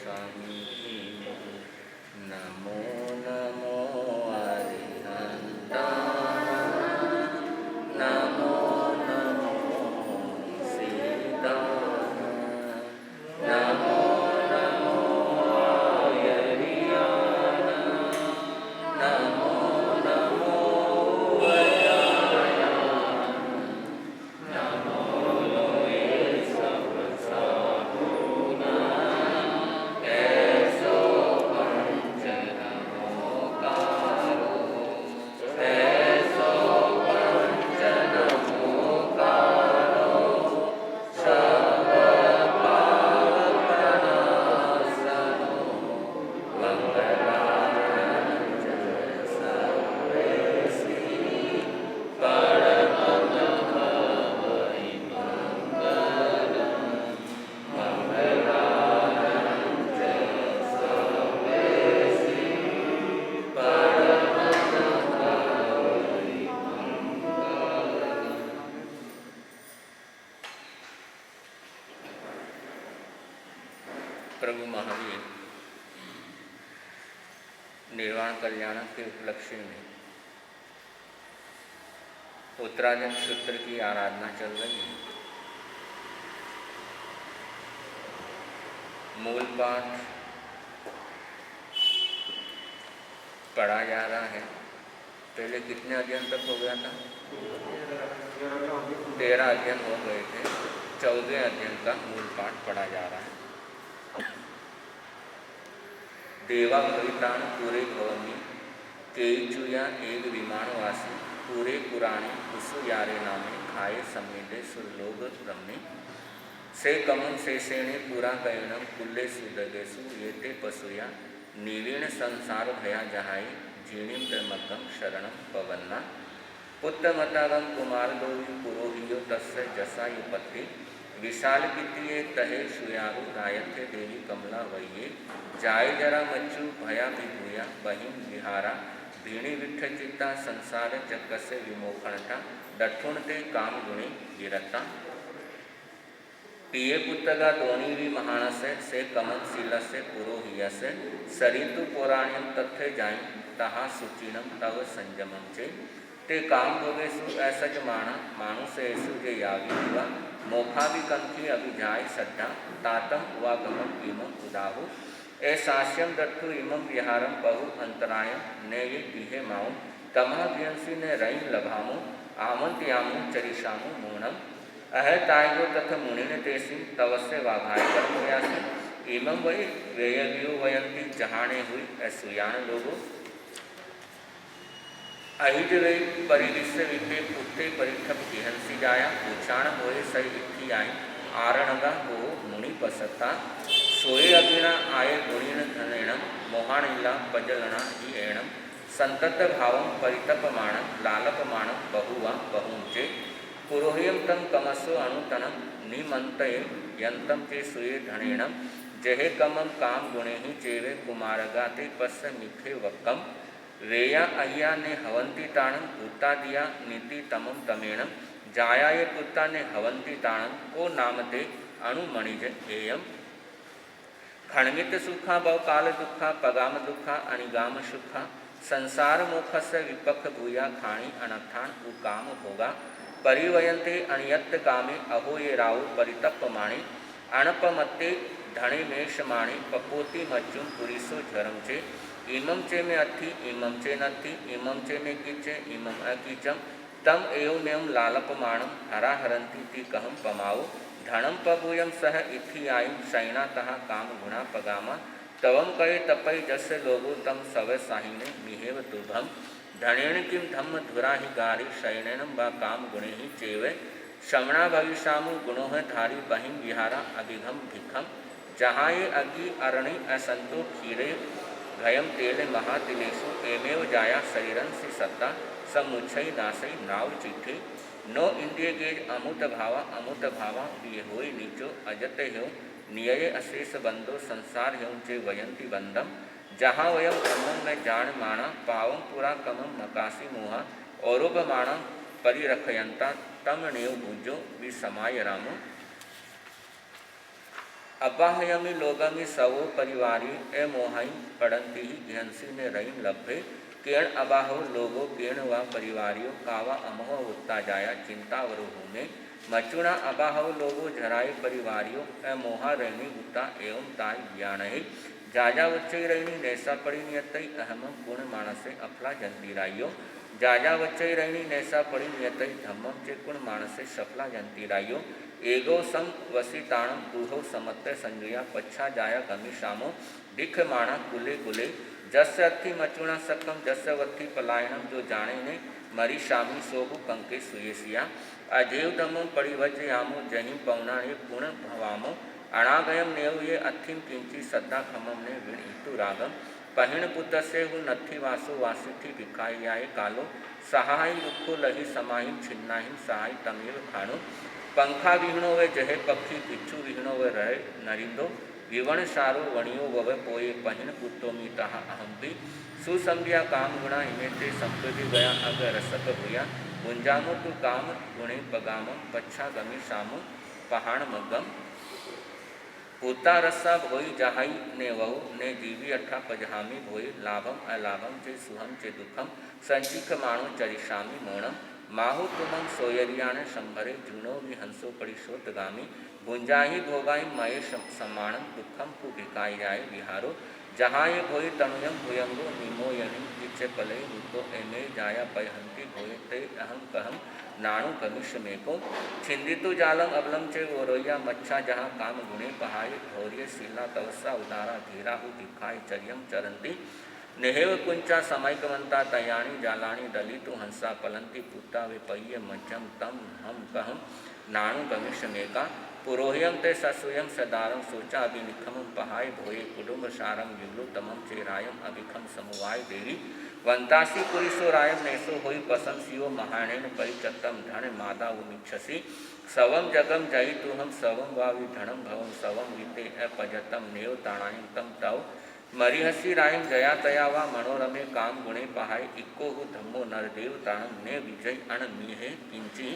स्वामी नमो नमो अरिहंता नमो नमो सीता नमो नमो आयरियाना नमो नमो वयाया नमो लोए सब साधुना ऐसो पंच नमोकारो ऐसो पंच नमोकारो सब पाप नासनो मंगलाय सर्वेसी प्रभु महावीर निर्वाण कल्याण के उपलक्ष्य में उत्तरायण सूत्र की आराधना चल रही है। मूल पाठ पढ़ा जा रहा है। पहले कितने अध्ययन तक हो गया था? 13 अध्ययन हो गए थे। 14वें अध्ययन का मूल पाठ पढ़ा जा रहा है। देवा भवितान पूरे भवमी केचुया एक विमानवासी पूरे पुराणे उसु यारे नामे खाए समेटे सुरलोक ब्रह्मे से कमन शेषेणे पूरा कैणम कुल्ले सुदगेसु येते पशुया निवीण संसार भया जहाई जीणिम मग्गम शरणम पवन्ना पुत्रमतागम कुमार दोवी पुरोहियो तस्य जसायुपत्रि विशाल कितिये तहे सुयारु रायथे देवी कमला वैये जाय जरा मच्चु भया विभूया बहिम विहारा भीणी विठ चित्ता संसार चक्कसे विमोखणता दठुणते काम गुणे गिरता पिये पुत्रगा दोनीवी महानसे से कमन शीलसे पुरोहियसे सरितु पौराण्यम तथ्य जाय तहा सुचिनम तव संयमम चे ते काम भोगेसु ऐसज माणा मानुषेसु जे यावी दिवा मोखाभि कंखी अभिजाय सद्धा तातम वागमम इमं उदाहु ऐसास्यम दत्तु इमं विहारम बहु अंतरायम ने ये दिहे माऊ तमह व्यंसी ने रईम लभामु आमंत्यामु चरिषामु मूणम अहतायो तथ मुनिन तेसिं तवस्य वाघाय कर्मयासि इमं वै वेयव्यो वयंती जहाने हुई ऐसुयान लोगो अहिज वे परिविश्व विखे पुत्ते परिठप किहंसी जाया उच्चाण होए सही इक्की आई आरणगा हो मुनि पसता सोए अभिना आये गुणीन धनेणम मोहाणिला पजलना ही एणम संतत भावम परितपमाणम लालपमाणम बहुवा बहुंचे पुरोहियम तम कमसो अनुतनम निमंतये यंतम चे सुये धनेणम जहे कमम काम गुणे ही चेवे कुमारगाते पस्य मिखे वक्कम वेया अय्या ने हवंती ताणम भूता दिया नीति तमम तमेणम जाया ये पुत्ता ने हवंती ताणम को नामते अणुमणिज हेयम खण्डित सुखा बहुकाल दुखा पगाम दुखा अनिगाम सुखा संसार मोखस्य विपक्ष भूया खाणी अनर्थान उकाम भोगा परिवयंते अनियत कामे अहो ये राव परितप्पमाणे अणपमत्ते धणे मेषमाणे पपोति मज्जुम पुरीसो झरम चे इमं चे में अथि इमं चे नथि इमं चे में किचे इमं अकीचम तम एवमेव लालपमाणम हराहरंती ती कहम पमाओ धनम पभूयम सह इथि आयुम शयनातः काम गुणा पगामा तवम कहे तपय जस्य लोगो तम सवय साहिने मिहेव दुर्भम धनेन किम धम्म धुरा ही गारी शयनम व काम गुणे ही चेवे श्रवणा भविष्यामु गुणो है धारी बहिम विहारा अभिघम भिखम जहाँ ये अग्नि अरणि असंतो खीरे घयम तेले महातिलेशु एमेव जाया शरीरन से सत्ता समुच्छई नासई नाव चिट्ठी नो इंद्रिय गेज अमुत भावा ये होई नीचो अजत हो नियय अशेष बंदो संसार हेउं चे वयंती बंदम जहाँ वयम ब्रह्मम में जान माणा पावम पुरा कमम मकासी मोहा औरोपमाणम परिरखयंता तम नेव भुजो विसमाय रामो अपाहयमि लोगमि सवो परिवारी ए मोहाई पड़ंती ही घंसी ने रहीम लभ्भे केण अबाहो लोगो केण व परिवारियों कावा अमोह उत्ता जाया चिंता वरु में मचुणा अबाहो लोगो झराए परिवारियों ए मोहा रहनी उता एवं ताई ज्ञान है जाजा वच्चे रहनी नैसा पड़ी नियतई अहम गुण मानसे अफला जंतीराइयो जाजा वच्चे रहनी नैसा पड़ी नियतई धम्मम चे गुण मानसे सफला जंतीराइयो एगो सम वसीताणम दूहो समत्य संजुया पच्छा जाया गमिशामो दिख माणा कुले कुले जस्य अर्थी मचुणा सकम जस्य वत्थी पलायनम जो जाने ने मरी शामी सोहु कंके सुयेसिया अजेव दमम परिवज्रयामो जहीं पौनाणे पुण भवामो अणागयम नेव ये अथिम किंची सद्दा खमम ने विणितु रागम पहिण पुत्र से हु नथी वासो वासिथी भिखायाय कालो सहाय रुखो लही समाहि छिन्नाहि सहाय तमेव खाणो पंखा विहणो वे जहे पक्षी भिक्षु विहणो वे रहे नरिंदो विवण सारो वणियो वव पोए पहिन पुत्तो मी तहा अहंपी सुसंज्ञा काम गुणा हिमेते संप्रति गया अग रसक भूया गुंजामो तु काम गुणे पगाम पच्छा गमी शामो पहाण मगम होता रस्सा भोई जहाई ने वहु ने जीवी अठा पजहामी भोई लाभम अलाभम चे सुहम चे दुखम संचिक माणो चरिशामी मोणम माहु तुमं सोयरियाण शंभरे जूनो भी हंसो परिशोतगामी गुंजाही भोगाई मये सम्मानम दुखम कु भिकाई जाए विहारो जहाँ ये भोई तनुयम भुयंगो निमो यनि इच्चे पले रूतो एमे जाया पैहंती भोए ते अहम कहम नाणु कमिश मेको छिंदितु जालम अबलम चे गोरोया मच्छा जहाँ काम गुणे पहाय धौर्य शिला तवसा उदारा धीरा हु दिखाई चर्यम चरंती नेहेव कुंचा समयकवंता तयाणी जालाणी दलितु हंसा पलंती पुत्ता वे पय्य मध्यम तम हम कहम नाणु गमिश मेका पुरोह्यम ते ससुयम सदारम सोचा अभिनिखम पहाय भोये कुटुंब सारम युगलु तमम चेरायम अभिखम समुवाय देवी वंतासी पुरुषो रायम नेसो होई पसंद सियो महाणेन परिचतम धन मादा उमिच्छसी सवम जगम जयी तुहम सवम वावि धनम भवम सवम विते अपजतम नेव ताणायम तम तव मरिहसी रायम जया तया वा मनोरमे काम गुणे पहाय इक्को हु धम्मो नरदेव ताणम ने विजय अण मीहे किंची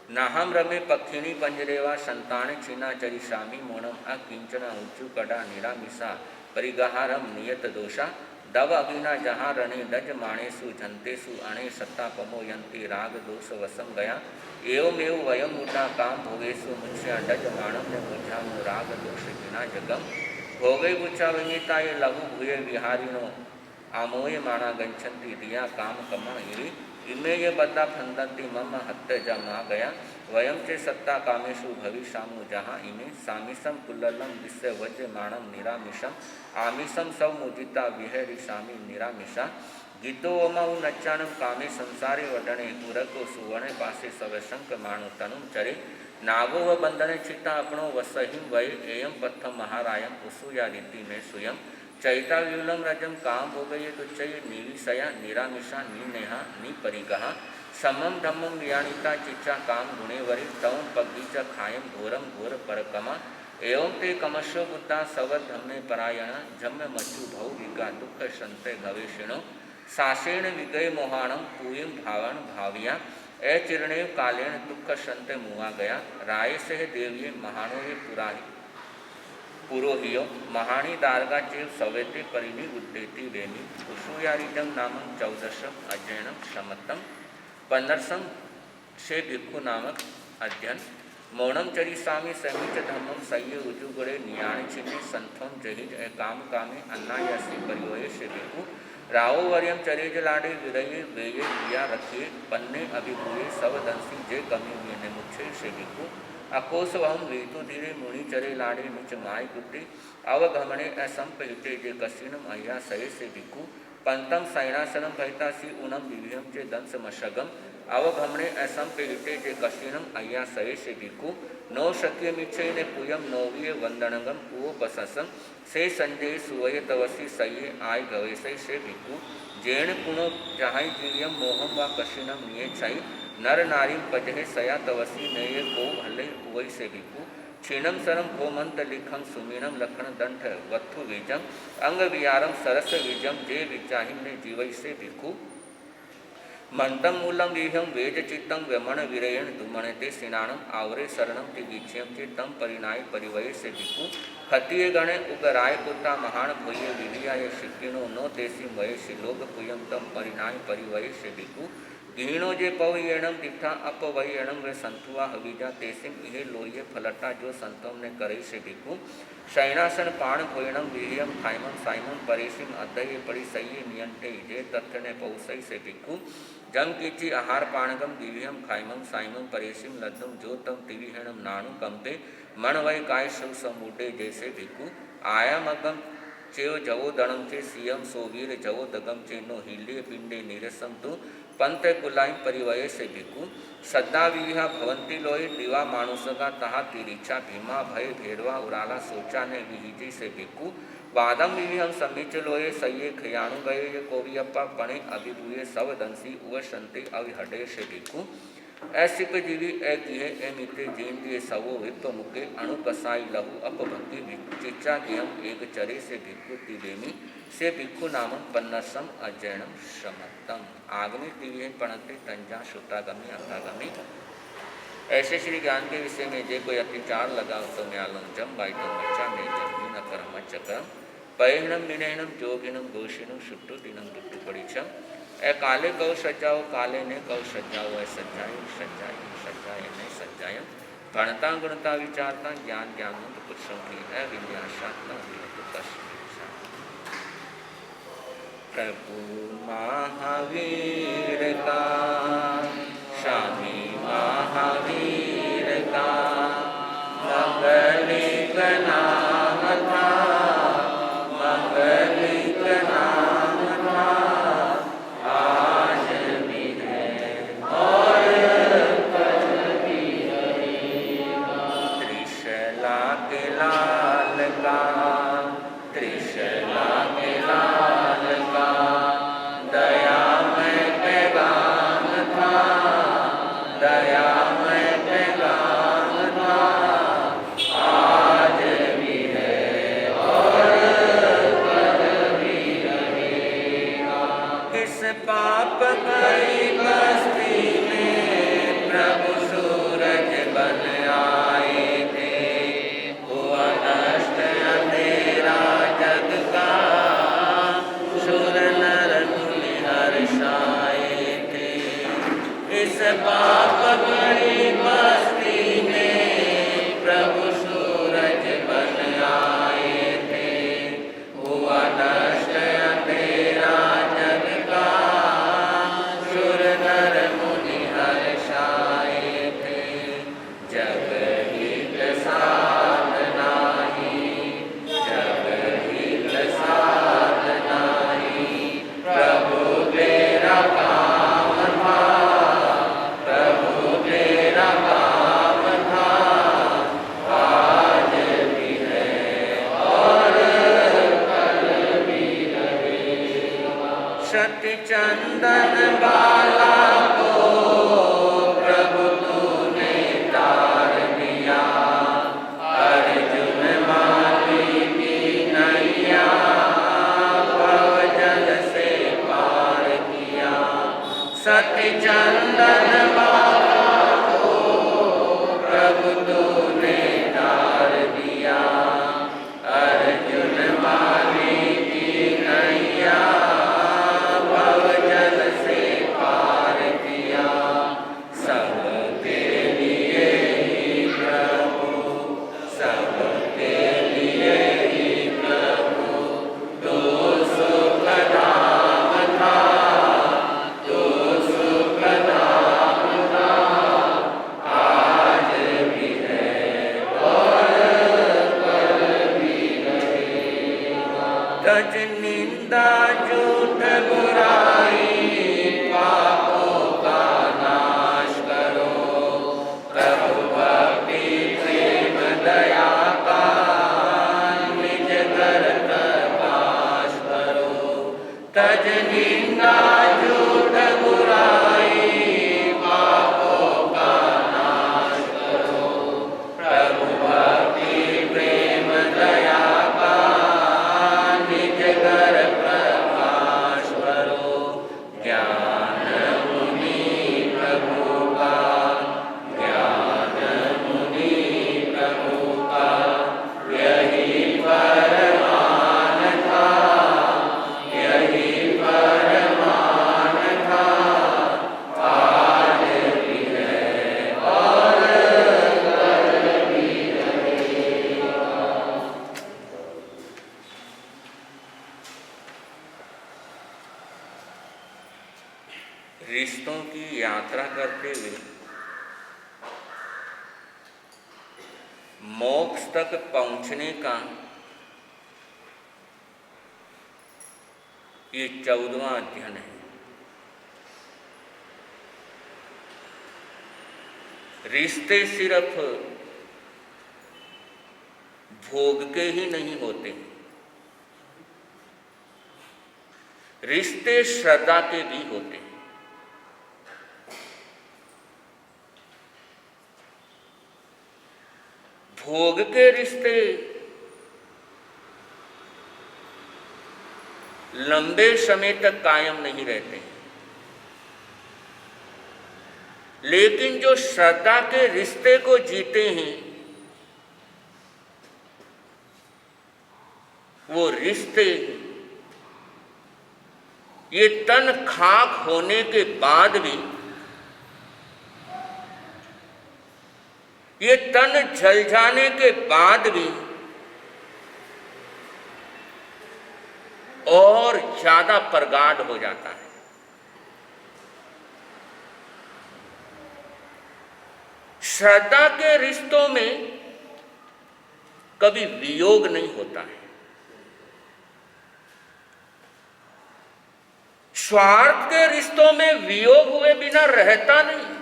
नाहम रमे पक्षिणी पंजरेवा संतान छीना चरिशामी मोणम अकिंचना ऊंचु कड़ा निरामिषा परिगहारम नियत दोषा दव अभिना जहाँ रणे दज माणेसु झंतेसु अणे सत्ता पमो यंती राग दोष वसम गया एवमेव वयम उडा काम भोगेसु मुंश्या डज माणम ने मुझामु राग दोष बिना जगम भोगे बुचा विमिता ये लघु भूये विहारिणो आमोय माणा गंछन्ति दिया काम कमा इरी इमे ये बद्दा फंदंती मम हत्य जमा गया वयम चे सत्ता कामेशु भविष्यामु जहाँ इमे सामिसम कुल्लम विश्व वज्र माणम निरामिषम आमिषम सौ मुदिता विहरिशामी निरामिषा गीतो ओमऊ नच्चानम कामे संसारे वडणे उरको सुवर्ण पासे सवशंक माणु तनुम चरे नागो व बंधने चिता अपनो वसहिम वय एयम पत्थम महारायम उसुया रीति में सुयम चैता व्यूलम रजम काम हो गए तो चय निविषया निरामिषा निनेहा निपरिगहा समम धम्मम व्याणिता चिच्चा काम गुणे वरि तव पगीच खायम घोरम घोर परकमा एवं ते कमशो बुद्धा सवद धम्मे परायणा जम्य मच्चु भौ विगा दुख संते गवेषिणो सासेण विगय मोहाणम पूयम भावण भाविया ए चिरणेव कालेण दुख संते मुआ गया राय से देव्ये महाणो पुराही पुरोहियो महाणी दारगा चेव सवेते परिणी उद्देति वेमी उसूयारिजम नामक 14 अध्ययनम समत्तम 15 से भिक्खु नामक अध्ययन मौनम चरिसामी समीच धम्मम सय्य उजुगुड़े नियाण छिन्ने संथम जहिज काम कामे अन्नायासी परिवये से भिक्खु रावो वर्यम चरेज लाडे विरये वेये दिया रखिए पन्ने अभिभूये सब दंसी जे कमी ने मुच्छे से भिक्खु अकोस वहम रीतु धीरे मुनि चरे लाडे मिच माय गुड्डे अवगमने असंप हिते जे कसिनम अय्या सये से भिक्खु पंतम सैनासनम भयता सी उनम विवियम चे दंस मशगम अवगमने असंप हिते जे कसिनम अय्या सये से भिक्खु नो शक्य मिच्छे ने पुयम नोविय वंदनगम कुओ पससम से संजय सुवय तवसी सये आय गवेसय से भिक्खु जैन पुनो जहाई जीवियम मोहम व कसिनम निये छाई नर नारी पजहे सया तवसी नये को हले वै से भिक्खु क्षीणम सरम गोमंत लिखम सुमीनम लखन दंठ वत्थु बीजम अंग वियारम सरस बीजम जे विचाहिम ने जीवै से भिक्खु मंतं मूलं वीह्यं वेदचित्तं व्यमण विरयण धूमणते सिनाणम आवरे शरणम तिगीक्षम चित्तम परिणाय परिवय से भिक्खु खतिये गणे उगराय पुत्रा महान भोये विलियाय शिक्षिणो नो तेसी मय शिलोक पुयम तम परिणाय परिवय से भिक्खु गीणो जे पवयणम दिठा अपवयणम वे संतुआ हविजा तेसिम इहे लोये फलटा जो संतों ने करे से भिक्खु शयनासन पाण भोयणम वीर्यम खाइमम साइमम परेशिम अदय परि सह्य नियंटे जे तथ्य ने पौसई से भिक्खु जम कीची आहार पाणगम दिव्यम खाइमम साइमम परेशिम लद्दम जो तम तिविहणम नाणु कंपे मन वै काय शिव समुडे जैसे भिक्खु आयाम अगम चेव जवो दणम चे सियम सोवीर जवो दगम चे नो हिल्य पिंडे निरसम तु पंत कुलाई परिवय से भिक्खु सद्दा विहा भवंती लोय दिवा मानुसगा तहा तिरीचा भीमा भय भेड़वा उराला सोचा ने विहिजी से भिक्खु वादम विविहम समीच लोये सये खयाणु गये ये कोवियप्पा पणे अभिभूये सव दंसी उव शंते अविहडे से भिक्खु ऐसिप जीवी ए गिहे ए मिते जीन दिए सवो विप्प मुके अणुकसाई लहु अपभक्ति चिच्चा गियम एक चरे से भिक्खु तिवेमी से भिक्खु नामम पन्नसम अजैणम समत्तम आगमी दिव्य पणते तंजा श्रुतागमी अर्थागमी। ऐसे श्री ज्ञान के विषय में जे कोई अत्याचार लगा तो म्यालम जम बाइटम बच्चा में जमी न करम चक्रम पैणम निनयनम जोगिनम घोषिणम शुट्टु दिनम दुट्टु पड़ीछम ए काले कौ सज्जाओ काले ने कौ सज्जाओ ए सज्जाई सज्जाई सज्जाए ने सज्जाय गणता गुणता विचारता ज्ञान ज्ञानंद पुरुषों की है विन्यासात्मा प्रभु महावीर का स्वामी महावीर का मंगलिक नाम था मंगलिक नाम था आज भी है और कल भी रहेगा। त्रिशला के लाल का त्रिशला के लाल का दयामय पैगाम था दयामय पैगाम था आज भी है और कल भी रहेगा। इस पाप भरी बस्ती में प्रभु सूरज बन आए थे हुआ नष्ट अंधेरा जग का सुर नर मुनि हर्षाए थे। इस पाप भरी बस्ती में प्रभु सूरज बन आए थे हुआ नष्ट अंधेरा जग का सुर नर मुनि हर्षाए थे। जग हित साधना ही जग हित साधना ही प्रभु तेरा काम था प्रभु तेरा काम था आज भी है और कल भी रहेगा। सत्य चंदन बाला को प्रभु तूने तार दिया अर्जुन माली की नैया भव जल से पार किया। सत्य चंदन बाला को प्रभु तूने तार दिया अर्जुन माली की नैया भव जल से पार किया। सबके लिए ही प्रभु सबके लिए ही प्रभु तू सुख धाम था तू सुख धाम था आज भी है और कल भी रहेगा। तज निंदा झूठ बुराई पापों का नाश करो प्रभु भक्ति प्रेम दया का निज घर प्रकाश करो। तज निंदा झूठ बुराई पापों का नाश करो प्रभु भक्ति प्रेम दया का निज घर प्रकाश करो। ज्ञान रिश्तों की यात्रा करते हुए मोक्ष तक पहुंचने का ये 14वां अध्ययन है। रिश्ते सिर्फ भोग के ही नहीं होते, रिश्ते श्रद्धा के भी होते हैं। भोग के रिश्ते लंबे समय तक कायम नहीं रहते, लेकिन जो श्रद्धा के रिश्ते को जीते हैं वो रिश्ते ये तन खाक होने के बाद भी, ये तन जल जाने के बाद भी और ज्यादा प्रगाढ़ हो जाता है। श्रद्धा के रिश्तों में कभी वियोग नहीं होता है। स्वार्थ के रिश्तों में वियोग हुए बिना रहता नहीं।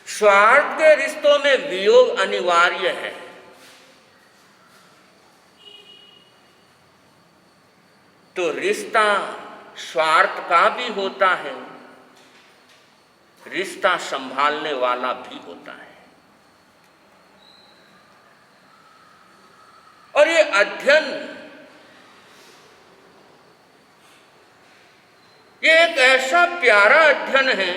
स्वार्थ के रिश्तों में वियोग अनिवार्य है। तो रिश्ता स्वार्थ का भी होता है, रिश्ता संभालने वाला भी होता है। और ये अध्ययन ये एक ऐसा प्यारा अध्ययन है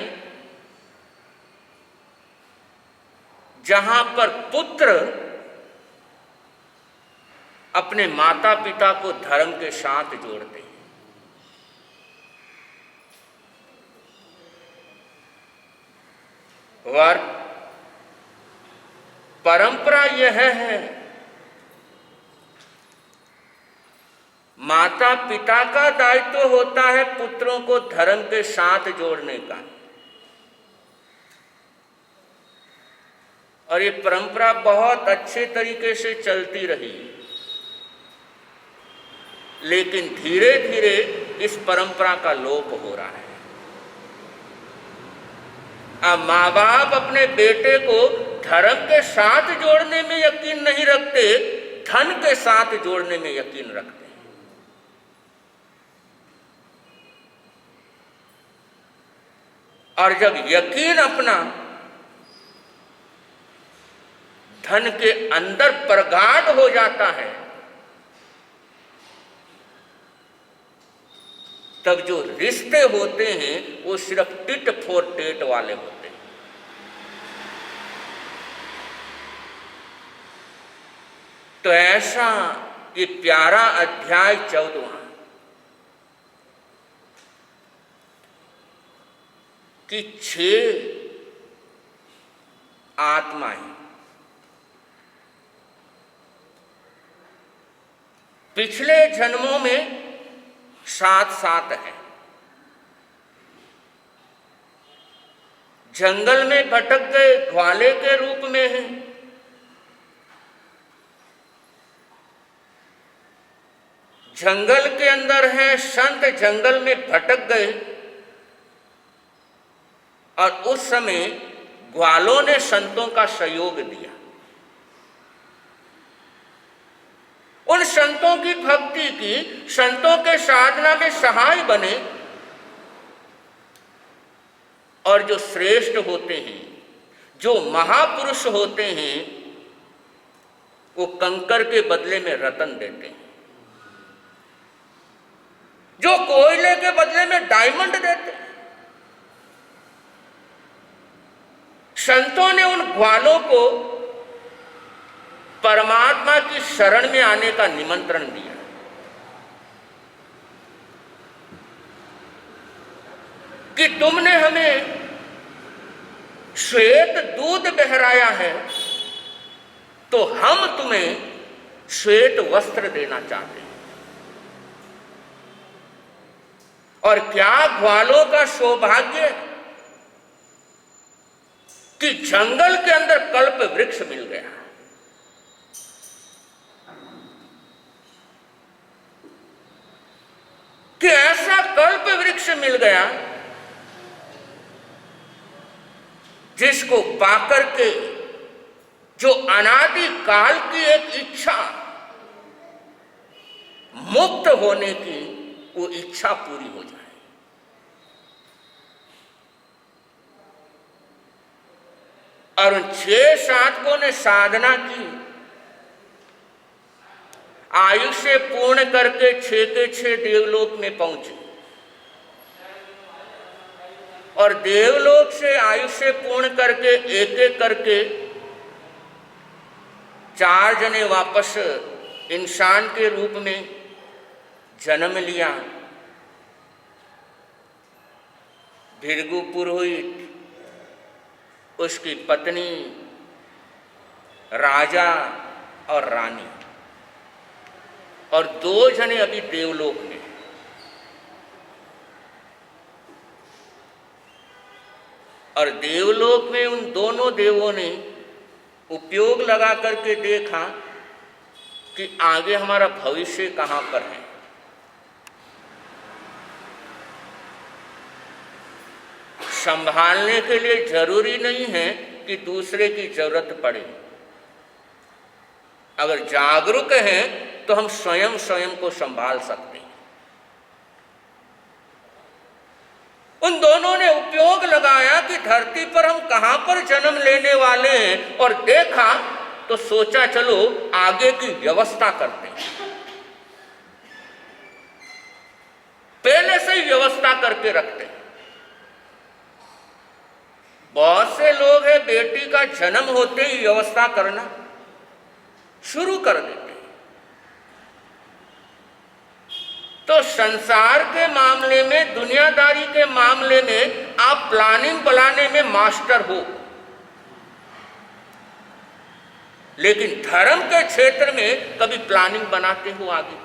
जहां पर पुत्र अपने माता पिता को धर्म के साथ जोड़ते हैं। और परंपरा यह है, माता पिता का दायित्व होता है पुत्रों को धर्म के साथ जोड़ने का। और ये परंपरा बहुत अच्छे तरीके से चलती रही, लेकिन धीरे धीरे इस परंपरा का लोप हो रहा है। अब माँ बाप अपने बेटे को धर्म के साथ जोड़ने में यकीन नहीं रखते, धन के साथ जोड़ने में यकीन रखते हैं। और जब यकीन अपना धन के अंदर प्रगाढ़ हो जाता है, तब जो रिश्ते होते हैं वो सिर्फ टिट फॉर टेट वाले होते हैं। तो ऐसा ये प्यारा अध्याय 14वां कि 6 आत्माएं पिछले जन्मों में साथ साथ है, जंगल में भटक गए ग्वाले के रूप में है, जंगल के अंदर है, संत जंगल में भटक गए और उस समय ग्वालों ने संतों का सहयोग दिया। उन संतों की भक्ति की, संतों के साधना में सहाय बने। और जो श्रेष्ठ होते हैं, जो महापुरुष होते हैं, वो कंकर के बदले में रतन देते हैं, जो कोयले के बदले में डायमंड देते हैं। संतों ने उन ग्वालों को परमात्मा की शरण में आने का निमंत्रण दिया। कि तुमने हमें श्वेत दूध बहराया है, तो हम तुम्हें श्वेत वस्त्र देना चाहते हैं। और क्या ग्वालों का सौभाग्य कि जंगल के अंदर कल्प वृक्ष मिल गया। कि ऐसा कल्प वृक्ष मिल गया जिसको पाकर के जो अनादि काल की एक इच्छा मुक्त होने की, वो इच्छा पूरी हो जाए। और उन 6 साधकों ने साधना की, आयुष्य पूर्ण करके 6 के 6 देवलोक में पहुंचे। और देवलोक से आयुष्य पूर्ण करके एक एक करके 4 जने वापस इंसान के रूप में जन्म लिया। भृगु पुरोहित, उसकी पत्नी, राजा और रानी, और 2 जने अभी देवलोक में। और देवलोक में उन दोनों देवों ने उपयोग लगा करके देखा कि आगे हमारा भविष्य कहां पर है। संभालने के लिए जरूरी नहीं है कि दूसरे की जरूरत पड़े। अगर जागरूक हैं तो हम स्वयं को संभाल सकते हैं। उन दोनों ने उपयोग लगाया कि धरती पर हम कहां पर जन्म लेने वाले हैं, और देखा तो सोचा चलो आगे की व्यवस्था करते हैं। पहले से ही व्यवस्था करके रखते हैं। बहुत से लोग हैं बेटी का जन्म होते ही व्यवस्था करना शुरू कर देते हैं। तो संसार के मामले में, दुनियादारी के मामले में आप प्लानिंग बनाने में मास्टर हो, लेकिन धर्म के क्षेत्र में कभी प्लानिंग बनाते हो आगे?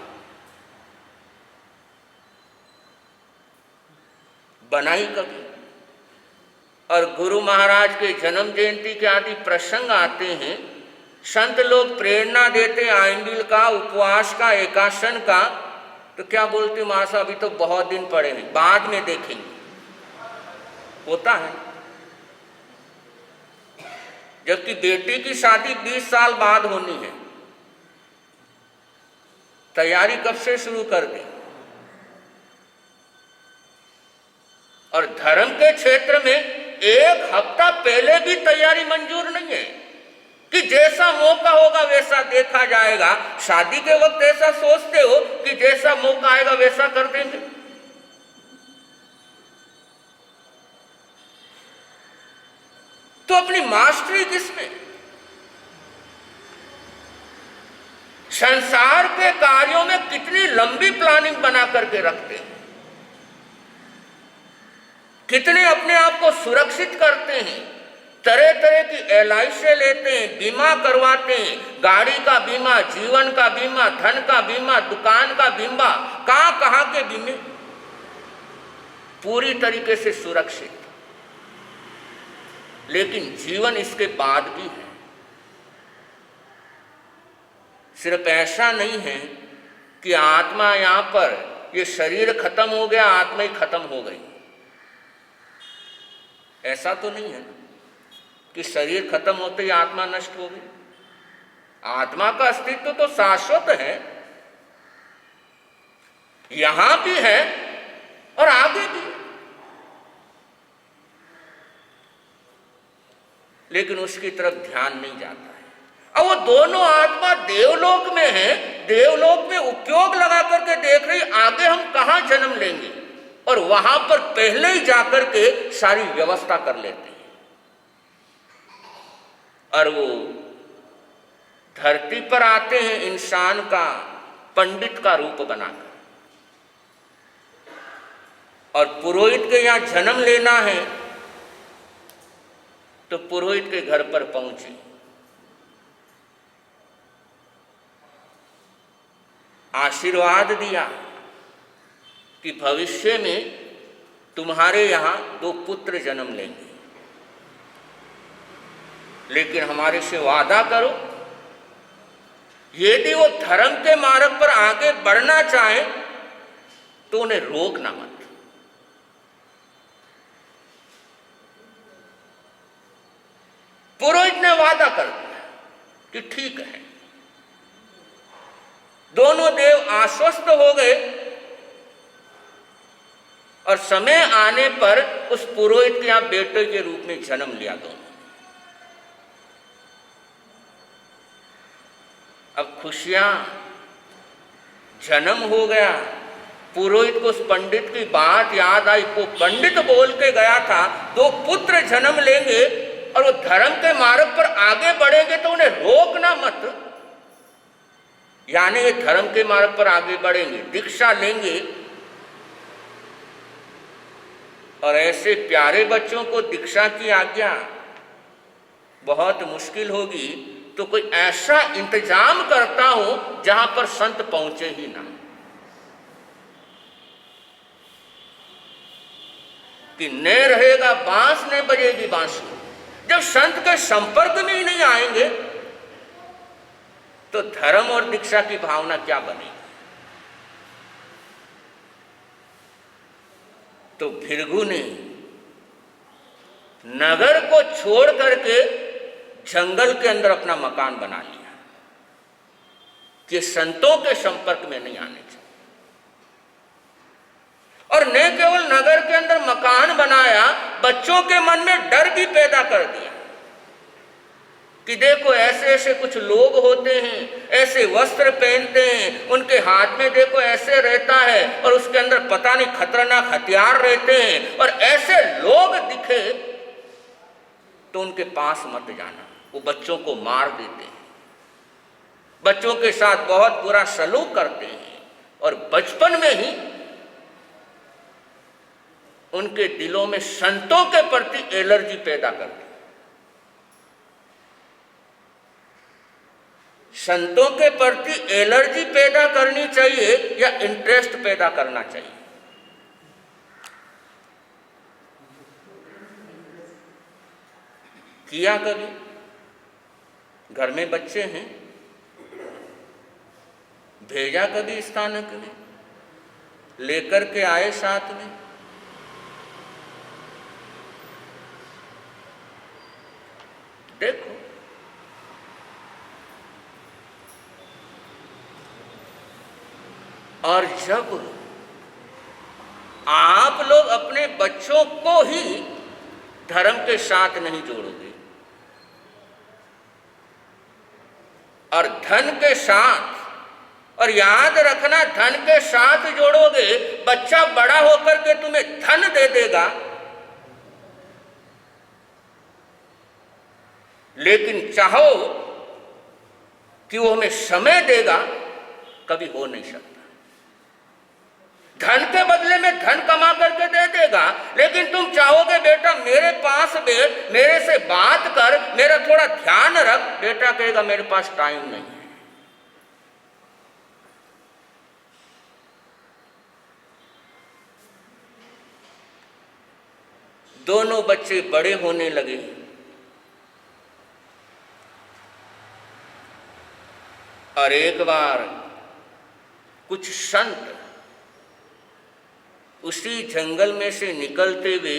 बनाई कभी? और गुरु महाराज के जन्म जयंती के आदि प्रसंग आते हैं, संत लोग प्रेरणा देते आइंबिल का, उपवास का, एकासन का, तो क्या बोलते महाराज साहब अभी तो बहुत दिन पड़े हैं, बाद में देखेंगे। होता है। जबकि बेटी की शादी 20 साल बाद होनी है, तैयारी कब से शुरू कर दें? और धर्म के क्षेत्र में 1 हफ्ता पहले भी तैयारी मंजूर नहीं है कि जैसा मौका होगा वैसा देखा जाएगा। शादी के वक्त ऐसा सोचते हो कि जैसा मौका आएगा वैसा कर देंगे। तो अपनी मास्टरी किसमें? संसार के कार्यों में कितनी लंबी प्लानिंग बना करके रखते हैं, कितने अपने आप को सुरक्षित करते हैं, तरह तरह की LIC लेते हैं, बीमा करवाते हैं, गाड़ी का बीमा, जीवन का बीमा, धन का बीमा, दुकान का बीमा, कहां के बीमे, पूरी तरीके से सुरक्षित। लेकिन जीवन इसके बाद भी है। सिर्फ ऐसा नहीं है कि आत्मा यहां पर, ये शरीर खत्म हो गया, आत्मा ही खत्म हो गई। ऐसा तो नहीं है कि शरीर खत्म होते ही आत्मा नष्ट हो गई। आत्मा का अस्तित्व तो शाश्वत है, यहां भी है और आगे भी। लेकिन उसकी तरफ ध्यान नहीं जाता है। अब वो दोनों आत्मा देवलोक में है, देवलोक में उपयोग लगा करके देख रही आगे हम कहां जन्म लेंगे, और वहां पर पहले ही जाकर के सारी व्यवस्था कर लेते हैं। और वो धरती पर आते हैं इंसान का, पंडित का रूप बनाकर। और पुरोहित के यहां जन्म लेना है तो पुरोहित के घर पर पहुंचे। आशीर्वाद दिया कि भविष्य में तुम्हारे यहाँ 2 पुत्र जन्म लेंगे, लेकिन हमारे से वादा करो, यदि वो धर्म के मार्ग पर आगे बढ़ना चाहे तो उन्हें रोकना मत। पुरोहित ने वादा कर दिया कि ठीक है। दोनों देव आश्वस्त हो गए और समय आने पर उस पुरोहित के यहां बेटे के रूप में जन्म लिया दोनों। अब खुशियां, जन्म हो गया। पुरोहित को उस पंडित की बात याद आई। वो पंडित बोल के गया था 2 पुत्र जन्म लेंगे और वो धर्म के मार्ग पर आगे बढ़ेंगे तो उन्हें रोकना मत। यानी वे धर्म के मार्ग पर आगे बढ़ेंगे, दीक्षा लेंगे, और ऐसे प्यारे बच्चों को दीक्षा की आज्ञा बहुत मुश्किल होगी, तो कोई ऐसा इंतजाम करता हो जहां पर संत पहुंचे ही ना, कि न रहेगा बांस न बजेगी बांसुरी। जब संत के संपर्क में ही नहीं आएंगे तो धर्म और दीक्षा की भावना क्या बनेगी। तो भृगु ने नगर को छोड़ करके जंगल के अंदर अपना मकान बना लिया कि संतों के संपर्क में नहीं आने चाहिए। और न केवल नगर के अंदर मकान बनाया, बच्चों के मन में डर भी पैदा कर दिया कि देखो ऐसे ऐसे कुछ लोग होते हैं, ऐसे वस्त्र पहनते हैं, उनके हाथ में देखो ऐसे रहता है, और उसके अंदर पता नहीं खतरनाक हथियार रहते हैं, और ऐसे लोग दिखे तो उनके पास मत जाना, वो बच्चों को मार देते हैं, बच्चों के साथ बहुत बुरा सलूक करते हैं, और बचपन में ही उनके दिलों में संतों के प्रति एलर्जी पैदा करते हैं। संतों के प्रति एलर्जी पैदा करनी चाहिए या इंटरेस्ट पैदा करना चाहिए? किया कभी? घर में बच्चे हैं, भेजा कभी स्थानक में, लेकर के आए साथ में? देखो, और जब आप लोग अपने बच्चों को ही धर्म के साथ नहीं जोड़ोगे और धन के साथ, और याद रखना धन के साथ जोड़ोगे, बच्चा बड़ा होकर के तुम्हें धन दे देगा, लेकिन चाहो कि वो हमें समय देगा, कभी हो नहीं सकता। धन के बदले में धन कमा करके दे देगा, लेकिन तुम चाहोगे बेटा मेरे पास बैठ, मेरे से बात कर, मेरा थोड़ा ध्यान रख, बेटा कहेगा मेरे पास टाइम नहीं है। दोनों बच्चे बड़े होने लगे, और एक बार कुछ संत उसी जंगल में से निकलते हुए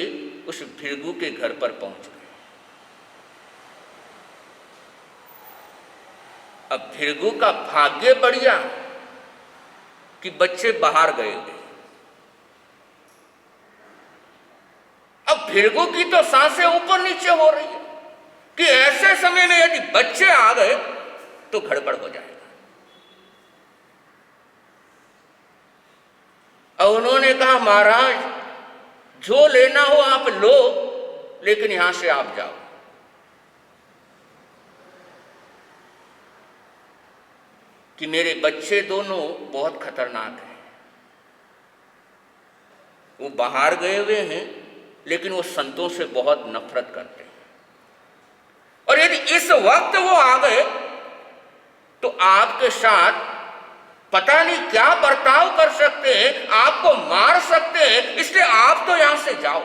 उस भृगु के घर पर पहुंच गए। अब भृगु का भाग्य बढ़िया कि बच्चे बाहर गए हुए। अब भृगु की तो सांसें ऊपर नीचे हो रही है कि ऐसे समय में यदि बच्चे आ गए तो गड़बड़ हो जाएगा। और उन्होंने कहा महाराज जो लेना हो आप लो, लेकिन यहां से आप जाओ। कि मेरे बच्चे दोनों बहुत खतरनाक हैं, वो बाहर गए हुए हैं, लेकिन वो संतों से बहुत नफरत करते हैं, और यदि इस वक्त वो आ गए तो आपके साथ पता नहीं क्या बर्ताव कर सकते हैं, आपको मार सकते हैं, इसलिए आप तो यहां से जाओ।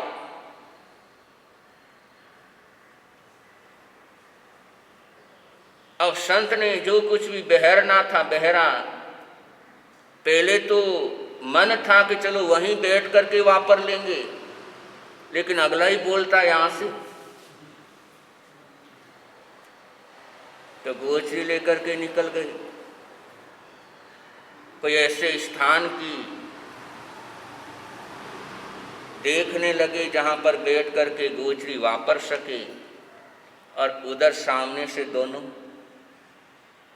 अब संत ने जो कुछ भी बहरना था बहरा। पहले तो मन था कि चलो वहीं बैठ करके वापर लेंगे, लेकिन अगला ही बोलता यहां से, तो गोचरी लेकर के निकल गए। कोई ऐसे स्थान की देखने लगे जहां पर बैठ करके गोचरी वापर सके, और उधर सामने से दोनों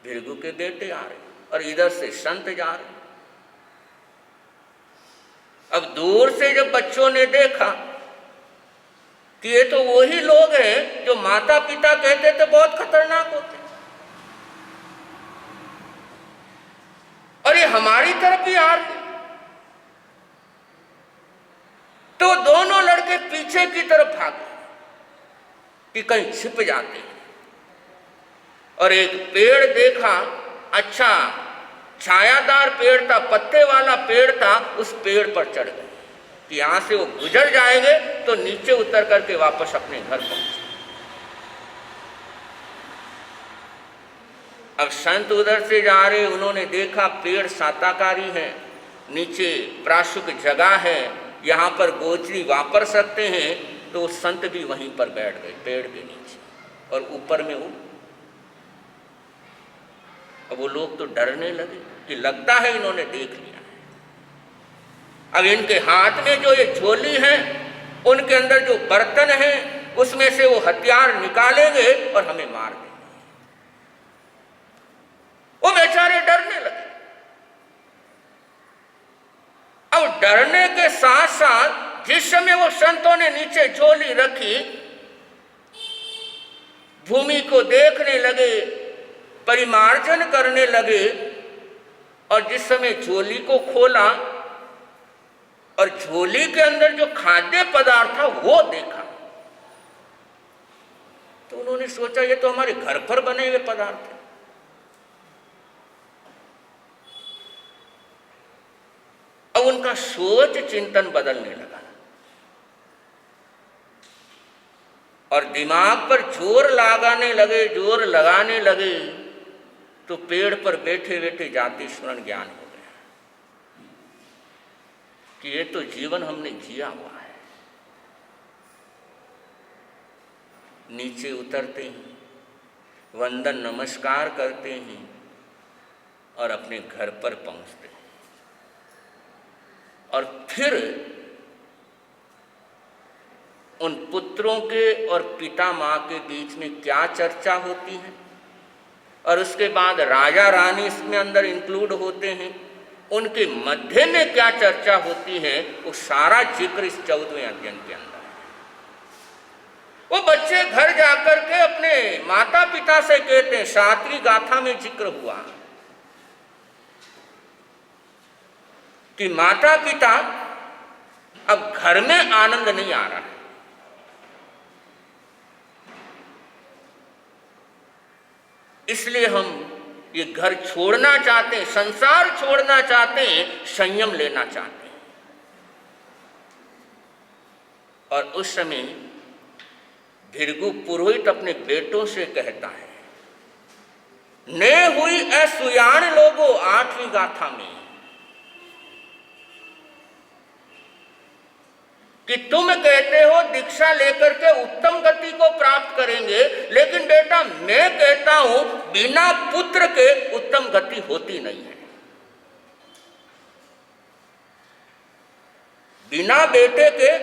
भृगु के बेटे आ रहे और इधर से संत जा रहे। अब दूर से जब बच्चों ने देखा कि ये तो वही लोग हैं जो माता पिता कहते थे बहुत खतरनाक होते, और ये हमारी तरफ ही आ रहे, तो दोनों लड़के पीछे की तरफ भागे कि कहीं छिप जाते हैं। और एक पेड़ देखा, अच्छा छायादार पेड़ था, पत्ते वाला पेड़ था, उस पेड़ पर चढ़ गए कि यहां से वो गुजर जाएंगे तो नीचे उतर करके वापस अपने घर पहुंचे। अब संत उधर से जा रहे, उन्होंने देखा पेड़ साताकारी है, नीचे प्राशुक जगह है, यहाँ पर गोचरी वापर सकते हैं, तो संत भी वहीं पर बैठ गए पेड़ के नीचे, और ऊपर में वो। अब वो लोग तो डरने लगे कि लगता है इन्होंने देख लिया। अब इनके हाथ में जो ये झोली है, उनके अंदर जो बर्तन है, उसमें से वो हथियार निकालेंगे और हमें मार देंगे। वो बेचारे डरने लगे। अब डरने के साथ साथ जिस समय वो संतों ने नीचे झोली रखी, भूमि को देखने लगे, परिमार्जन करने लगे, और जिस समय झोली को खोला और झोली के अंदर जो खाद्य पदार्थ था वो देखा, तो उन्होंने सोचा ये तो हमारे घर पर बने हुए पदार्थ हैं। अब उनका सोच चिंतन बदलने लगा और दिमाग पर जोर लगाने लगे, तो पेड़ पर बैठे बैठे जाति स्मरण ज्ञान हो गया कि ये तो जीवन हमने जिया हुआ है। नीचे उतरते हैं, वंदन नमस्कार करते हैं और अपने घर पर पहुंचते हैं। और फिर उन पुत्रों के और पिता माँ के बीच में क्या चर्चा होती है, और उसके बाद राजा रानी इसमें अंदर इंक्लूड होते हैं, उनके मध्य में क्या चर्चा होती है, वो सारा जिक्र इस 14वें अध्ययन के अंदर है। वो बच्चे घर जाकर के अपने माता पिता से कहते हैं, 7वीं गाथा में जिक्र हुआ कि माता पिता अब घर में आनंद नहीं आ रहा है, इसलिए हम ये घर छोड़ना चाहते हैं, संसार छोड़ना चाहते हैं, संयम लेना चाहते हैं। और उस समय भृगु पुरोहित अपने बेटों से कहता है, ने हुई असुयाण लोगों 8वीं गाथा में, कि तुम कहते हो दीक्षा लेकर के उत्तम गति को प्राप्त करेंगे, लेकिन बेटा मैं कहता हूं बिना पुत्र के उत्तम गति होती नहीं है। बिना बेटे के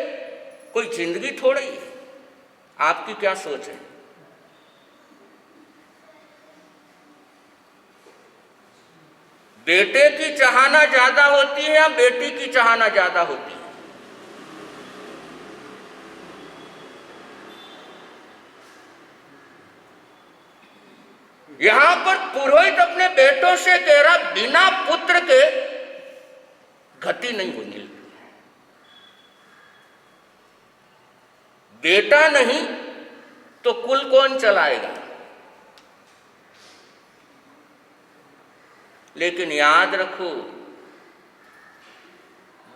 कोई जिंदगी थोड़ी है। आपकी क्या सोच है? बेटे की चाहना ज्यादा होती है या बेटी की चाहना ज्यादा होती है? यहां पर पुरोहित अपने बेटों से कह रहा, बिना पुत्र के गति नहीं होनी। बेटा नहीं तो कुल कौन चलाएगा? लेकिन याद रखो,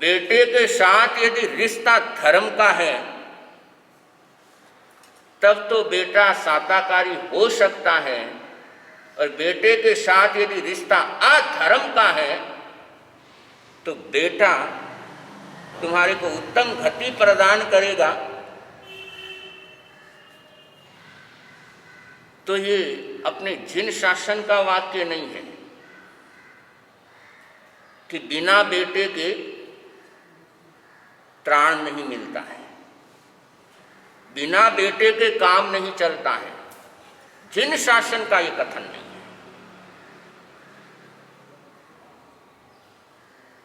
बेटे के साथ यदि रिश्ता धर्म का है तब तो बेटा शाकाहारी हो सकता है, और बेटे के साथ यदि रिश्ता अधर्म का है तो बेटा तुम्हारे को उत्तम गति प्रदान करेगा। तो ये अपने जिन शासन का वाक्य नहीं है कि बिना बेटे के त्राण नहीं मिलता है, बिना बेटे के काम नहीं चलता है। जिन शासन का ये कथन नहीं है।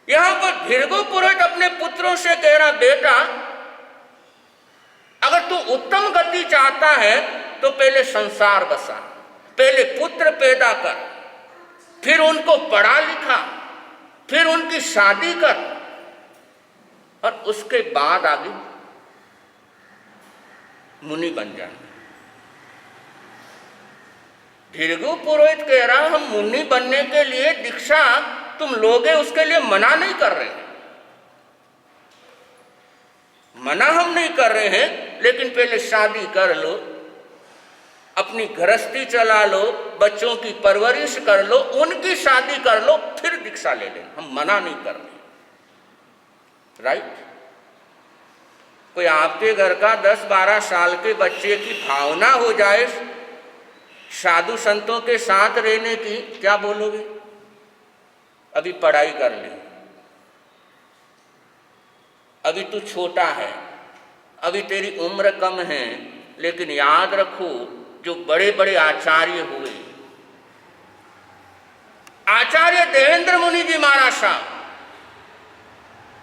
यहां पर भृगु पुरोहित अपने पुत्रों से कह रहा, बेटा अगर तू उत्तम गति चाहता है तो पहले संसार बसा, पहले पुत्र पैदा कर, फिर उनको पढ़ा लिखा, फिर उनकी शादी कर, और उसके बाद आगे मुनि बन जाना। भृगु पुरोहित कह रहा, हम मुनि बनने के लिए दीक्षा तुम लोगे, उसके लिए मना नहीं कर रहे हैं, मना हम नहीं कर रहे हैं, लेकिन पहले शादी कर लो, अपनी गृहस्थी चला लो, बच्चों की परवरिश कर लो, उनकी शादी कर लो, फिर दीक्षा ले लेना, हम मना नहीं कर रहे। राइट? कोई आपके घर का 10-12 साल के बच्चे की भावना हो जाए साधु संतों के साथ रहने की, क्या बोलोगे? अभी पढ़ाई कर ले, अभी तू छोटा है, अभी तेरी उम्र कम है। लेकिन याद रखो, जो बड़े बड़े आचार्य हुए, आचार्य देवेंद्र मुनि जी महाराज साहब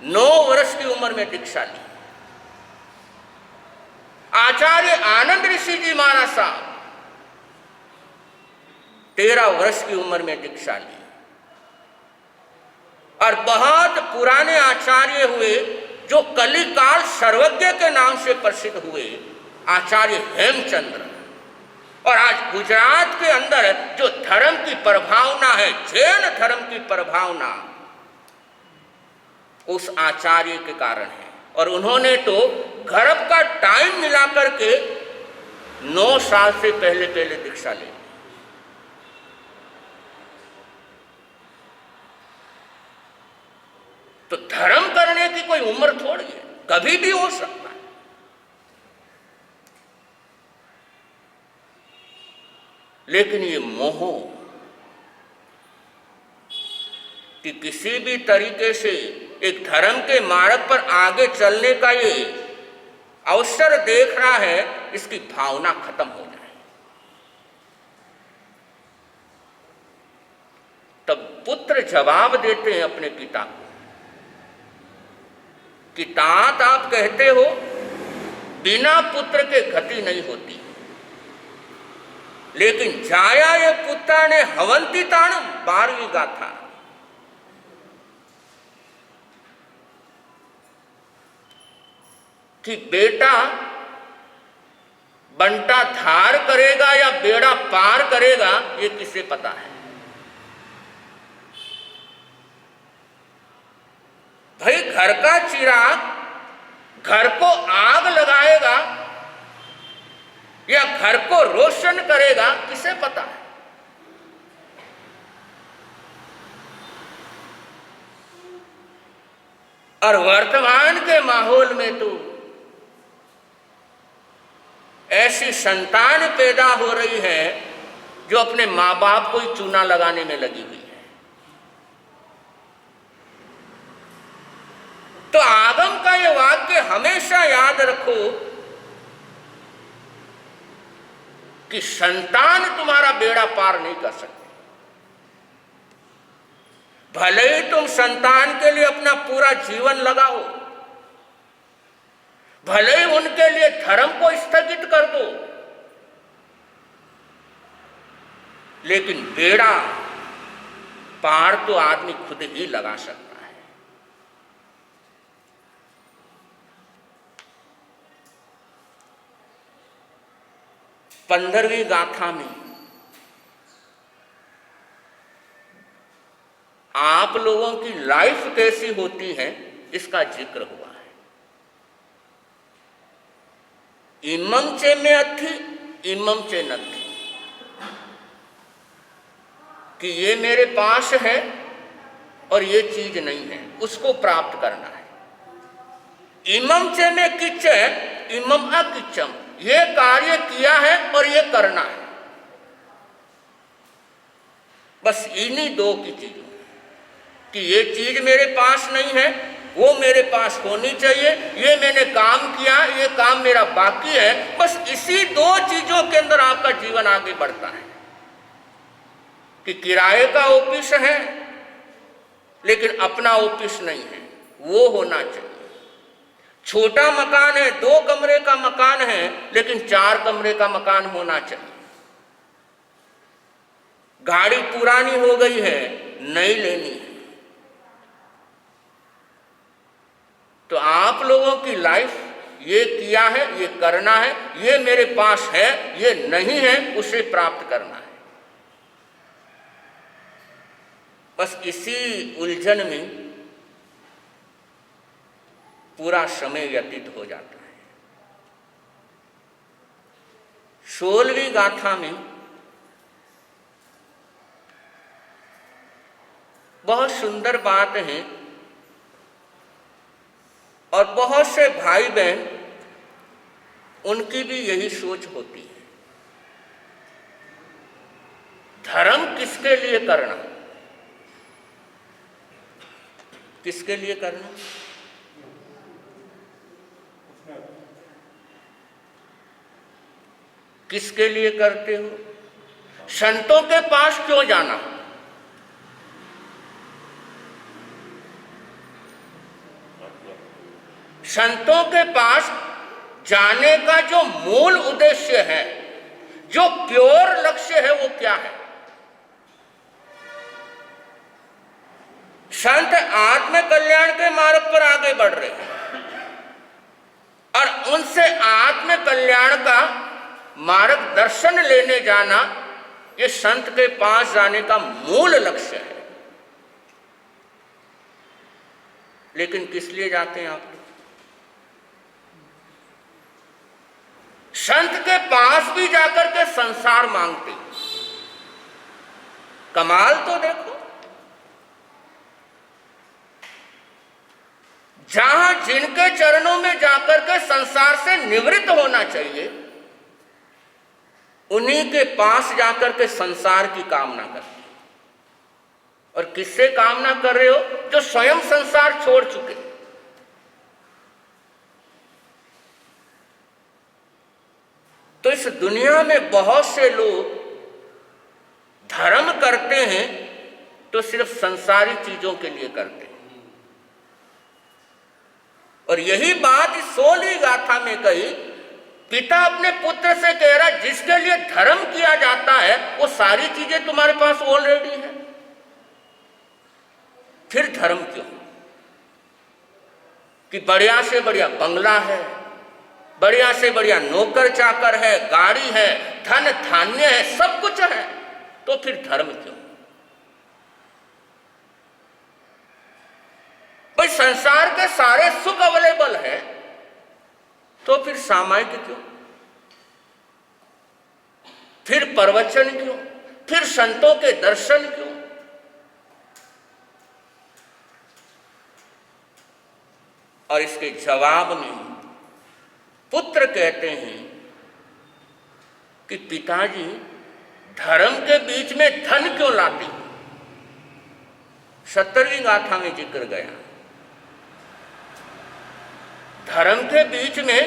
9 वर्ष की उम्र में दीक्षा ली। आचार्य आनंद ऋषि जी महाराज साहब 13 वर्ष की उम्र में दीक्षा ली। और बहुत पुराने आचार्य हुए जो कलिकाल सर्वज्ञ के नाम से प्रसिद्ध हुए, आचार्य हेमचंद्र। और आज गुजरात के अंदर जो धर्म की प्रभावना है, जैन धर्म की प्रभावना, उस आचार्य के कारण है। और उन्होंने तो गर्भ का टाइम मिला करके 9 साल से पहले दीक्षा ली। तो धर्म करने की कोई उम्र थोड़ी है, कभी भी हो सकता है। लेकिन ये मोह कि किसी भी तरीके से एक धर्म के मार्ग पर आगे चलने का ये अवसर देख रहा है, इसकी भावना खत्म हो जाए। तब पुत्र जवाब देते हैं अपने पिता को कि तात आप कहते हो बिना पुत्र के गति नहीं होती, लेकिन जाया ये पुत्र ने हवंती ताण 12वीं गाथा, कि बेटा बंटा धार करेगा या बेड़ा पार करेगा, ये किसे पता है। भाई घर का चिराग घर को आग लगाएगा या घर को रोशन करेगा, किसे पता है। और वर्तमान के माहौल में तो ऐसी संतान पैदा हो रही है जो अपने माँ बाप को ही चूना लगाने में लगी हुई है। तो आगम का ये वाक्य हमेशा याद रखो कि संतान तुम्हारा बेड़ा पार नहीं कर सकती। भले ही तुम संतान के लिए अपना पूरा जीवन लगाओ, भले ही उनके लिए धर्म को स्थगित कर दो, लेकिन बेड़ा पार तो आदमी खुद ही लगा सकता है। पंद्रहवीं गाथा में आप लोगों की लाइफ कैसी होती है इसका जिक्र हुआ है। इमम चे में अथी इमम चे नथी, कि ये मेरे पास है और ये चीज नहीं है, उसको प्राप्त करना है। इमम चे में किच इमम अकिचम, ये कार्य किया है और ये करना है। बस इन्हीं दो की चीजों, कि ये चीज मेरे पास नहीं है, वो मेरे पास होनी चाहिए, ये मैंने काम किया, ये काम मेरा बाकी है। बस इसी दो चीजों के अंदर आपका जीवन आगे बढ़ता है। कि किराए का ऑफिस है लेकिन अपना ऑफिस नहीं है, वो होना चाहिए। छोटा मकान है, 2 कमरे का मकान है, लेकिन 4 कमरे का मकान होना चाहिए। गाड़ी पुरानी हो गई है, नई लेनी है। तो आप लोगों की लाइफ, ये किया है, ये करना है, ये मेरे पास है, ये नहीं है, उसे प्राप्त करना है। बस इसी उलझन में पूरा समय व्यतीत हो जाता है। 16वीं गाथा में बहुत सुंदर बात है, और बहुत से भाई बहन उनकी भी यही सोच होती है। धर्म किसके लिए करना, किसके लिए करना? किसके लिए करते हो? संतों के पास क्यों जाना? संतों के पास जाने का जो मूल उद्देश्य है, जो प्योर लक्ष्य है, वो क्या है? संत आत्म कल्याण के मार्ग पर आगे बढ़ रहे हैं, और उनसे आत्म कल्याण का मार्गदर्शन लेने जाना, ये संत के पास जाने का मूल लक्ष्य है। लेकिन किस लिए जाते हैं आप? संत के पास भी जाकर के संसार मांगते। कमाल तो देखो, जहां जिनके चरणों में जाकर के संसार से निवृत्त होना चाहिए, उन्हीं के पास जाकर के संसार की कामना करते। और किससे कामना कर रहे हो? जो स्वयं संसार छोड़ चुके। तो इस दुनिया में बहुत से लोग धर्म करते हैं तो सिर्फ संसारी चीजों के लिए करते हैं। और यही बात इस 16वीं गाथा में कही। पिता अपने पुत्र से कह रहा, जिसके लिए धर्म किया जाता है वो सारी चीजें तुम्हारे पास ऑलरेडी है, फिर धर्म क्यों? कि बढ़िया से बढ़िया बंगला है, बढ़िया से बढ़िया नौकर चाकर है, गाड़ी है, धन धान्य है, सब कुछ है, तो फिर धर्म क्यों? भाई संसार के सारे सुख अवेलेबल है, तो फिर सामायिक क्यों? फिर प्रवचन क्यों? फिर संतों के दर्शन क्यों? और इसके जवाब में पुत्र कहते हैं कि पिताजी, धर्म के बीच में धन क्यों लाते हैं? 17वीं गाथा में जिक्र गया, धर्म के बीच में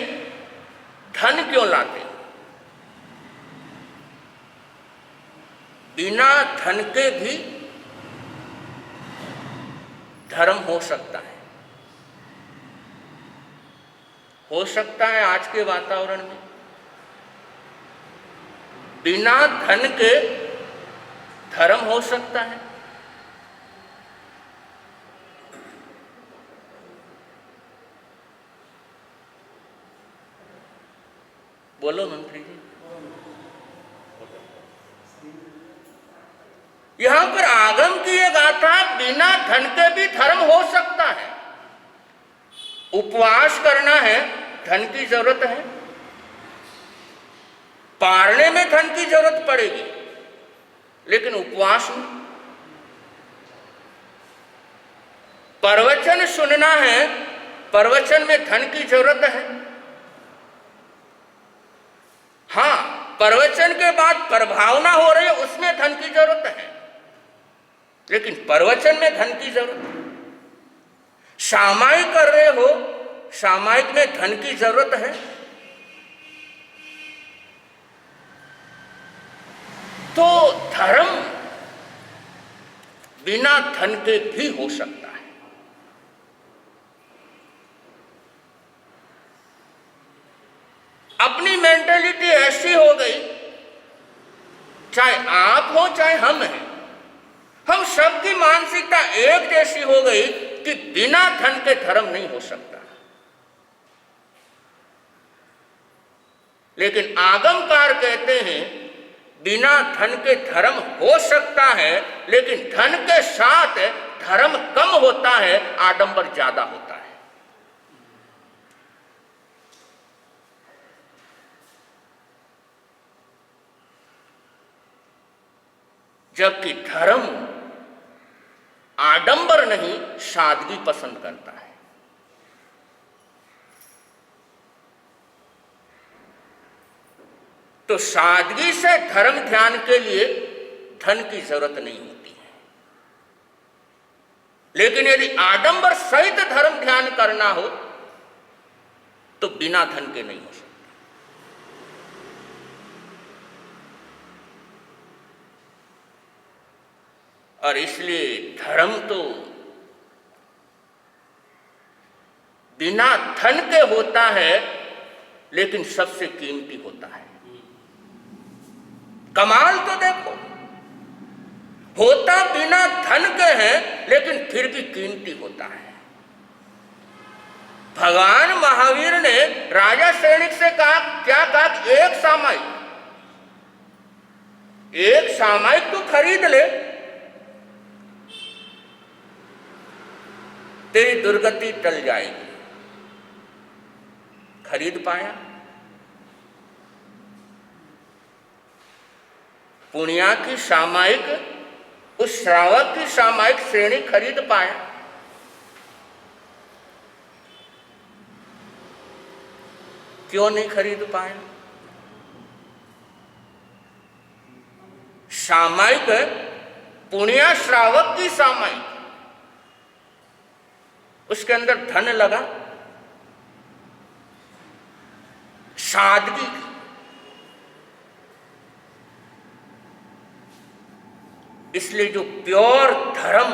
धन क्यों लाते? बिना धन के भी धर्म हो सकता है। हो सकता है आज के वातावरण में बिना धन के धर्म हो सकता है। बोलो मंत्री जी। यहां पर आगम की ये गाथा बिना धन के भी धर्म हो सकता है। उपवास करना है, धन की जरूरत है, पारने में धन की जरूरत पड़ेगी, लेकिन उपवास में। प्रवचन सुनना है, प्रवचन में धन की जरूरत है। हाँ, प्रवचन के बाद प्रभावना हो रही है, उसमें धन की जरूरत है, लेकिन प्रवचन में धन की जरूरत है। सामायिक कर रहे हो, सामायिक में धन की जरूरत है। तो धर्म बिना धन के भी हो सकता है। अपनी मेंटेलिटी ऐसी हो गई, चाहे आप हो चाहे हम हैं, हम सबकी मानसिकता एक जैसी हो गई कि बिना धन के धर्म नहीं हो सकता। लेकिन आगमकार कहते हैं बिना धन के धर्म हो सकता है, लेकिन धन के साथ धर्म कम होता है, आडंबर ज्यादा होता है। जबकि धर्म आडंबर नहीं, सादगी पसंद करता है। तो सादगी से धर्म ध्यान के लिए धन की जरूरत नहीं होती है। लेकिन यदि आडंबर सहित धर्म ध्यान करना हो तो बिना धन के नहीं हो सकता। और इसलिए धर्म तो बिना धन के होता है, लेकिन सबसे कीमती होता है। कमाल तो देखो, होता बिना धन के है, लेकिन फिर भी कीमती होता है। भगवान महावीर ने राजा सैनिक से कहा, क्या कहा? एक सामायिक तो खरीद ले, तेरी दुर्गति टल जाएगी। खरीद पाया? पुण्या की सामायिक, उस श्रावक की सामायिक श्रेणी खरीद पाया? क्यों नहीं खरीद पाया? सामायिक, पुण्या श्रावक की सामायिक, उसके अंदर धन लगा, सादगी की। इसलिए जो प्योर धर्म,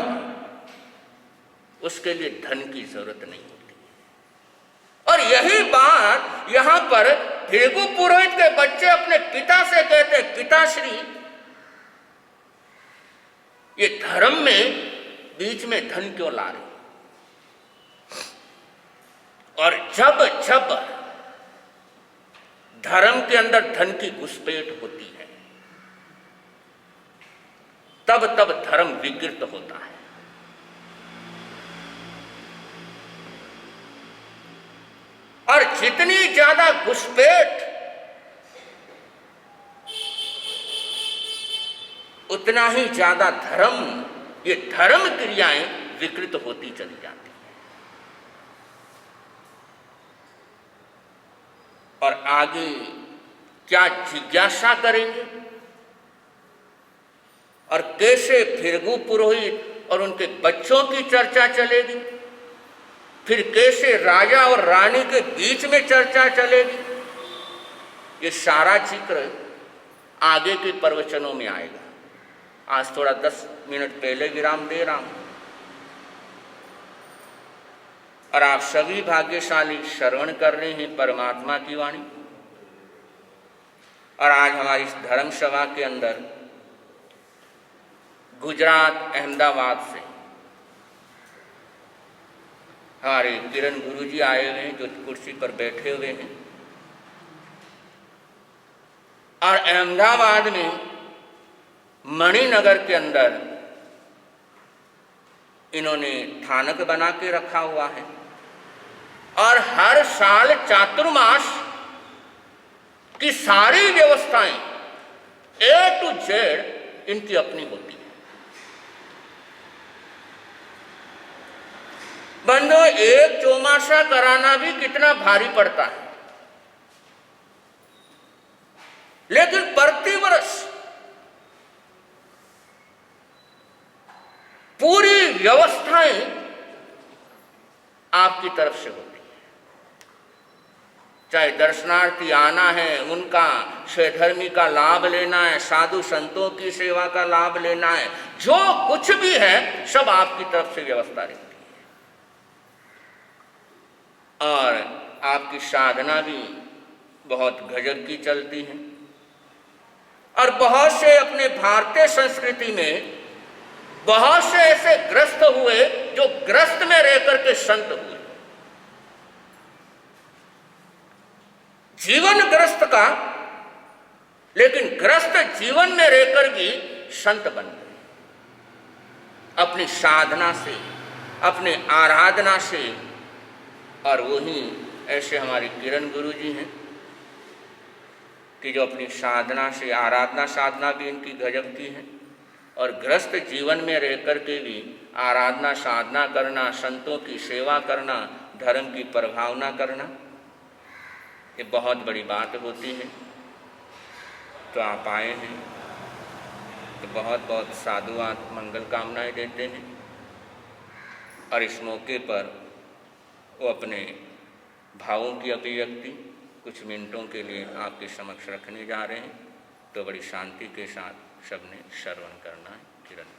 उसके लिए धन की जरूरत नहीं होती। और यही बात यहां पर भृगु पुरोहित के बच्चे अपने पिता से कहते, पिताश्री, ये धर्म में बीच में धन क्यों ला रहे? और जब जब धर्म के अंदर धन की घुसपैठ होती है, तब तब धर्म विकृत होता है। और जितनी ज्यादा घुसपैठ, उतना ही ज्यादा धर्म, ये धर्म क्रियाएं विकृत होती चली जाती हैं। और आगे क्या जिज्ञासा करेंगे और कैसे भृगु पुरोहित और उनके बच्चों की चर्चा चलेगी, फिर कैसे राजा और रानी के बीच में चर्चा चलेगी, ये सारा जिक्र आगे के प्रवचनों में आएगा। आज थोड़ा 10 मिनट पहले विराम दे रहा हूं। और आप सभी भाग्यशाली श्रवण कर रहे हैं परमात्मा की वाणी। और आज हमारी इस धर्म सभा के अंदर गुजरात अहमदाबाद से हमारे किरण गुरुजी आए हुए हैं, जो कुर्सी पर बैठे हुए हैं। और अहमदाबाद में मणिनगर के अंदर इन्होंने थानक बना के रखा हुआ है और हर साल चातुर्मास की सारी व्यवस्थाएं A to Z इनकी अपनी होती है। बंदो, एक चौमासा कराना भी कितना भारी पड़ता है, लेकिन प्रतिवर्ष पूरी व्यवस्थाएं आपकी तरफ से होती है। चाहे दर्शनार्थी आना है, उनका स्वधर्मी का लाभ लेना है, साधु संतों की सेवा का लाभ लेना है, जो कुछ भी है सब आपकी तरफ से व्यवस्था रहती है। और आपकी साधना भी बहुत गजब की चलती है। और बहुत से अपने भारतीय संस्कृति में बहुत से ऐसे ग्रस्त हुए जो ग्रस्त में रहकर के संत हुए। जीवन ग्रस्त का, लेकिन ग्रस्त जीवन में रहकर भी संत बन गए। अपनी साधना से, अपने आराधना से। और वही ऐसे हमारे किरण गुरु जी हैं कि जो अपनी साधना से, आराधना साधना भी इनकी गजब की है, और ग्रस्त जीवन में रहकर के भी आराधना साधना करना, संतों की सेवा करना, धर्म की प्रभावना करना, ये बहुत बड़ी बात होती है। तो आप आए हैं तो बहुत बहुत साधुवाद, मंगल कामनाएं देते हैं। और इस मौके पर वो अपने भावों की अभिव्यक्ति कुछ मिनटों के लिए आपके समक्ष रखने जा रहे हैं। तो बड़ी शांति के साथ सबने श्रवण करना है। किरण।